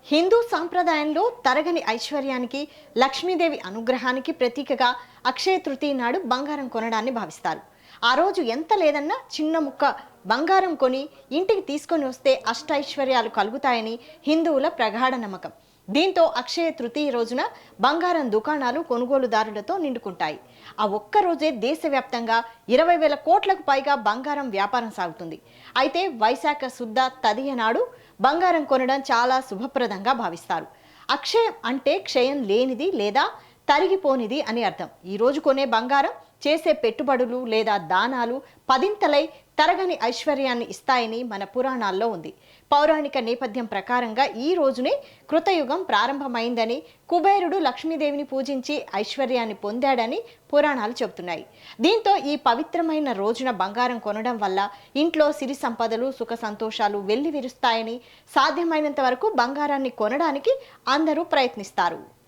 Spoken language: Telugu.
హిందూ సాంప్రదాయంలో తరగని ఐశ్వర్యానికి, లక్ష్మీదేవి అనుగ్రహానికి ప్రతీకగా అక్షయ తృతీయ నాడు బంగారం కొనడాన్ని భావిస్తారు. ఆ రోజు ఎంత లేదన్నా చిన్న ముక్క బంగారం కొని ఇంటికి తీసుకొని వస్తే అష్టైశ్వర్యాలు కలుగుతాయని హిందువుల ప్రగాఢ నమ్మకం. దీంతో అక్షయ తృతీయ రోజున బంగారం దుకాణాలు కొనుగోలుదారులతో నిండుకుంటాయి. ఆ ఒక్క రోజే దేశవ్యాప్తంగా 20,000 కోట్లకు పైగా బంగారం వ్యాపారం సాగుతుంది. అయితే వైశాఖ శుద్ధ తదియ నాడు బంగారం కొనడం చాలా శుభప్రదంగా భావిస్తారు. అక్షయం అంటే క్షయం లేనిది లేదా తరిగిపోనిది అని అర్థం. ఈ రోజు కొనే బంగారం చేసే పెట్టుబడులు లేదా దానాలు పదింతలై తరగని ఐశ్వర్యాన్ని ఇస్తాయని మన పురాణాల్లో ఉంది. పౌరాణిక నేపథ్యం ప్రకారంగా ఈ రోజునే కృతయుగం ప్రారంభమైందని, కుబేరుడు లక్ష్మీదేవిని పూజించి ఐశ్వర్యాన్ని పొందాడని పురాణాలు చెబుతున్నాయి. దీంతో ఈ పవిత్రమైన రోజున బంగారం కొనడం వల్ల ఇంట్లో సిరి సంపదలు, సుఖ సంతోషాలు వెల్లివిరుస్తాయని, సాధ్యమైనంత వరకు బంగారాన్ని కొనడానికి అందరూ ప్రయత్నిస్తారు.